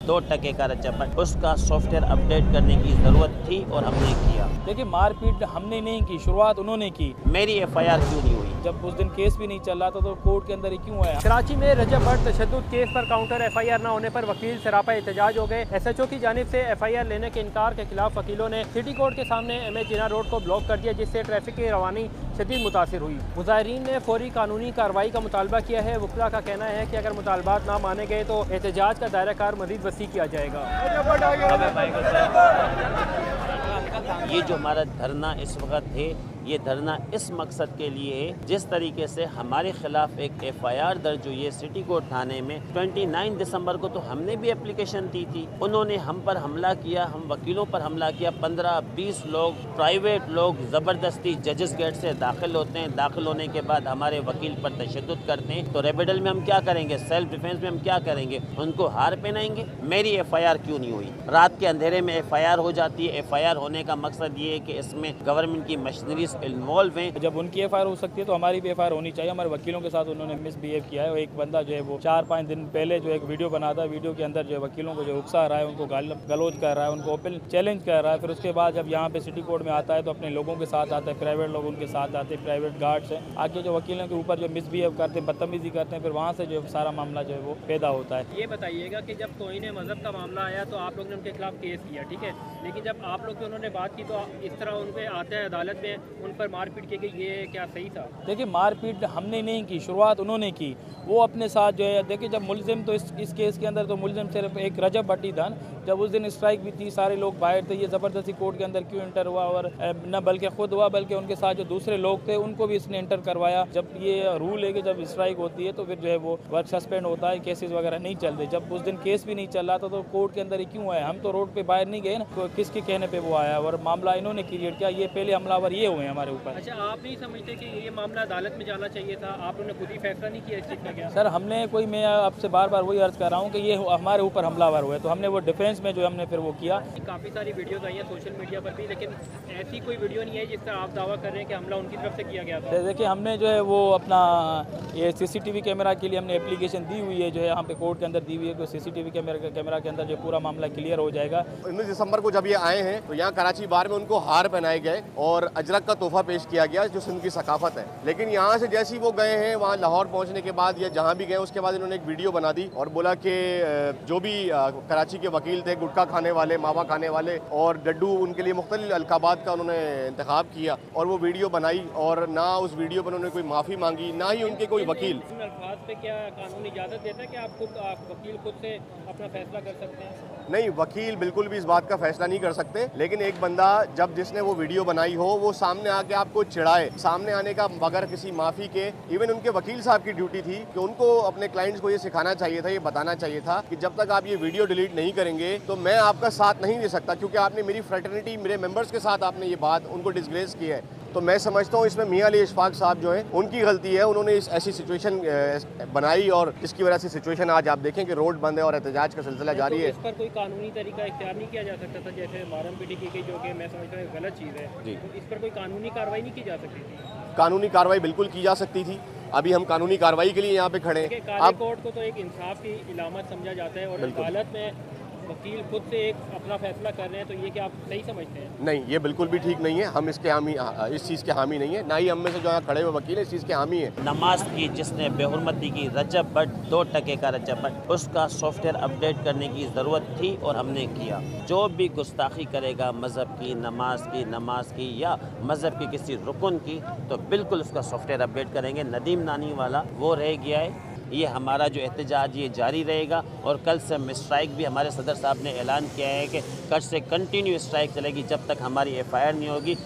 2% का रजबट, उसका software update करने की ज़रूरत थी और हमने किया। देखिए, मारपीट हमने नहीं की, शुरुआत उन्होंने की। मेरी FIR क्यों नहीं हुई? जब उस दिन केस भी नहीं चल रहा था तो कोर्ट के अंदर ही क्यों आया? कराची में रजब भट्ट तशद्दुद केस पर काउंटर FIR न होने पर वकील सरापा एहतजाज हो गए। SHO की जानिब से FIR लेने के इनकार के खिलाफ वकीलों ने सिटी कोर्ट के सामने MH जिन्ना रोड को ब्लॉक कर दिया, जिससे ट्रैफिक की रवानी शदीद मुतासिर हुई। मुजाहिरीन ने फौरी कानूनी कार्रवाई का मुतालबा किया है। वकीला का कहना है कि अगर मुतालबात ना माने गए तो एहतजाज का दायरा कार मज़ीद वसी किया जाएगा। ये जो हमारा धरना इस वक्त है, ये धरना इस मकसद के लिए है, जिस तरीके से हमारे खिलाफ एक FIR दर्ज हुई है सिटी कोर्ट थाने में 29 दिसंबर को, तो हमने भी एप्लीकेशन दी थी। उन्होंने हम पर हमला किया, हम वकीलों पर हमला किया। 15-20 लोग, प्राइवेट लोग ज़बरदस्ती जजेस गेट से दाखिल होते हैं। दाखिल होने के बाद हमारे वकील पर तशद्दुद करते हैं। तो रेबेडल में हम क्या करेंगे? सेल्फ डिफेंस में हम क्या करेंगे? उनको हार पहनाएंगे? मेरी FIR क्यों नहीं हुई? रात के अंधेरे में FIR हो जाती है। FIR होने का मकसद ये है कि इसमें गवर्नमेंट की मशीनरीज इन्वॉल्व हैं। जब उनकी FIR हो सकती है तो हमारी भी FIR होनी चाहिए। हमारे वकीलों के साथ उन्होंने मिसबिहेव किया है। एक बंदा जो है वो 4-5 दिन पहले जो एक वीडियो बना था, वीडियो के अंदर जो वकीलों को जो उकसा रहा है, उनको गलोच कर रहा है, उनको ओपन चैलेंज कर रहा है। फिर उसके बाद जब यहाँ पे सिटी कोर्ट में आता है तो अपने लोगों के साथ आता है, प्राइवेट लोग उनके साथ आते हैं, प्राइवेट गार्ड्स हैं, आके जो वकीलों के ऊपर जो मिसबिहेव करते हैं, बदतमीजी करते हैं, फिर वहाँ से जो सारा मामला जो है वो पैदा होता है। ये बताइएगा कि जब तौहीन मज़हब का मामला आया तो आप लोग ने उनके खिलाफ केस किया, ठीक है, लेकिन जब आप लोग से उन्होंने बात की तो इस तरह उन पर आते हैं अदालत में, उन पर मारपीट की गई, ये क्या सही था? देखिए, मारपीट हमने नहीं की, शुरुआत उन्होंने की। वो अपने साथ जो है, देखिए जब मुलजिम तो इस केस के अंदर तो मुलजिम सिर्फ एक रजब भट्टी था। जब उस दिन स्ट्राइक भी थी, सारे लोग बाहर थे, ये ज़बरदस्ती कोर्ट के अंदर क्यों इंटर हुआ? और न बल्कि खुद हुआ, बल्कि उनके साथ जो दूसरे लोग थे उनको भी इसने इंटर करवाया। जब ये रूल है कि जब स्ट्राइक होती है तो फिर जो है वो वर्क सस्पेंड होता है, केसेस वगैरह नहीं चलते। जब उस दिन केस भी नहीं चल रहा था तो कोर्ट के अंदर ही क्यों आया? हम तो रोड पे बाहर नहीं गए ना, तो किसके कहने पे वो आया? और मामला इन्होंने क्रिएट किया। ये पहले हमलावर ये हुए हमारे ऊपर। अच्छा, आप नहीं समझते कि ये मामला अदालत में जाना चाहिए था? आप लोगों ने खुद ही फैसला नहीं किया इस चीज़ का? क्या सर, हमने कोई, मैं आपसे बार बार वही अर्ज कर रहा हूँ कि ये हमारे ऊपर हमलावर हुए, तो हमने वो डिफेंस में जो हमने फिर वो किया। काफ़ी सारी वीडियोस आई हैं सोशल मीडिया पर भी, लेकिन ऐसी कोई वीडियो नहीं है जिस तरह आप दावा कर रहे हैं कि हमला उनकी तरफ से किया गया था। देखिए, हमने जो है वो अपना ये CCTV कैमरा के लिए हमने एप्लीकेशन दी हुई है, जो है यहाँ पे कोर्ट के अंदर दी हुई है कि CCTV कैमरा के अंदर जो पूरा मामला क्लियर हो जाएगा। 19 दिसंबर को जब ये आए हैं तो यहाँ कराची बार में उनको हार पहनाए गए और अजरक का तोहफा पेश किया गया, जो सिंध की सकाफत है। लेकिन यहाँ से जैसे ही वो गए हैं, वहाँ लाहौर पहुँचने के बाद या जहाँ भी गए, उसके बाद इन्होंने एक वीडियो बना दी और बोला कि जो भी कराची के वकील थे, गुटखा खाने वाले, मावा खाने वाले और डड्डू, उनके लिए मुख्तलिफ अलकाबात का उन्होंने इंतखाब किया और वो वीडियो बनाई। और ना उस वीडियो पर उन्होंने कोई माफ़ी मांगी, ना ही उनके कोई वकील। इन अल्फाज पे क्या कानून इजाज़त देता है कि आप वकील खुद से अपना फैसला कर सकते हैं? नहीं, वकील बिल्कुल भी इस बात का फैसला नहीं कर सकते। लेकिन एक बंदा जब जिसने वो वीडियो बनाई हो, वो सामने आके आपको चिढ़ाए, सामने आने का बगैर किसी माफ़ी के, इवन उनके वकील साहब की ड्यूटी थी कि उनको अपने क्लाइंट्स को ये सिखाना चाहिए था, ये बताना चाहिए था कि जब तक आप ये वीडियो डिलीट नहीं करेंगे तो मैं आपका साथ नहीं दे सकता, क्योंकि आपने मेरी फ्रेटर्निटी, मेरे मेंबर्स के साथ आपने ये बात उनको डिसग्रेस की है। तो मैं समझता हूँ इसमें मियां अली इशफाक साहब जो हैं, उनकी गलती है। उन्होंने इस ऐसी सिचुएशन बनाई और इसकी वजह से सिचुएशन आज आप देखें कि रोड बंद है और एहतजाज का सिलसिला जारी है। इस पर कोई कानूनी तरीका इख्तियार नहीं किया जा सकता था? जैसे मारम पीटी की गई, जो कि मैं समझता हूँ गलत चीज़ है, तो इस पर कोई कानूनी कार्रवाई नहीं की जा सकती थी? कानूनी कार्रवाई बिल्कुल की जा सकती थी। अभी हम कानूनी कार्रवाई के लिए यहाँ पे खड़े हैं। काले कोर्ट को तो एक इंसाफ की इलामत समझा जाता है और अदालत में वकील खुद से एक अपना फैसला कर रहे हैं, तो ये क्या आप सही समझते हैं? नहीं, ये बिल्कुल भी ठीक नहीं है। हम इसके हामी, इस चीज़ के हामी नहीं है, ना ही हम में से जो यहाँ खड़े हुए वकील है इस चीज़ के हामी है। नमाज की जिसने बेहुरमती की, रजब भट्ट 2% का रजबट, उसका सॉफ्टवेयर अपडेट करने की ज़रूरत थी और हमने किया। जो भी गुस्ताखी करेगा मज़हब की, नमाज की या मज़हब की किसी रुकन की, तो बिल्कुल उसका सॉफ्टवेयर अपडेट करेंगे। नदीम नानी वाला वो रह गया है। ये हमारा जो एहतजाज ये जारी रहेगा और कल से हम स्ट्राइक भी, हमारे सदर साहब ने ऐलान किया है कि कल से कंटिन्यू स्ट्राइक चलेगी जब तक हमारी FIR नहीं होगी।